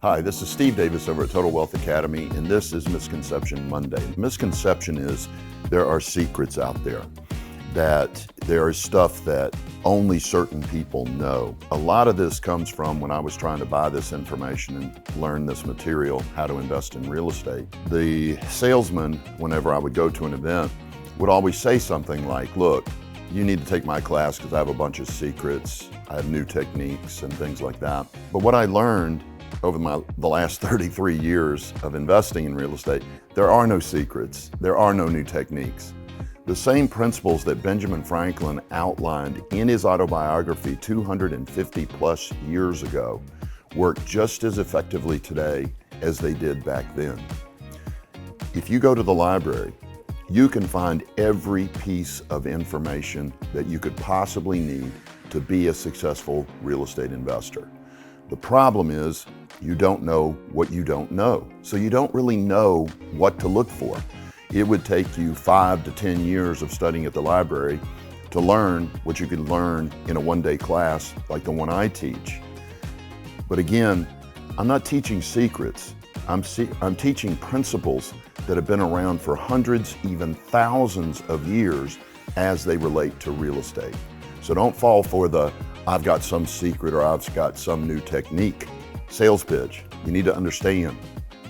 Hi, this is Steve Davis over at Total Wealth Academy, and this is Misconception Monday. Misconception is there are secrets out there, that there is stuff that only certain people know. A lot of this comes from when I was trying to buy this information and learn this material, how to invest in real estate. The salesman, whenever I would go to an event, would always say something like, look, you need to take my class because I have a bunch of secrets, I have new techniques and things like that. But what I learned over the last 33 years of investing in real estate, there are no secrets, there are no new techniques. The same principles that Benjamin Franklin outlined in his autobiography 250 plus years ago work just as effectively today as they did back then. If you go to the library, you can find every piece of information that you could possibly need to be a successful real estate investor. The problem is you don't know what you don't know. So you don't really know what to look for. It would take you 5 to 10 years of studying at the library to learn what you could learn in a one-day class like the one I teach. But again, I'm not teaching secrets. I'm teaching principles that have been around for hundreds, even thousands of years as they relate to real estate. So don't fall for the, I've got some secret or I've got some new technique sales pitch. You need to understand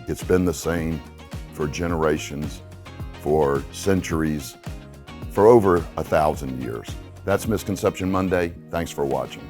it's been the same for generations, for centuries, for over 1,000 years. That's Misconception Monday. Thanks for watching.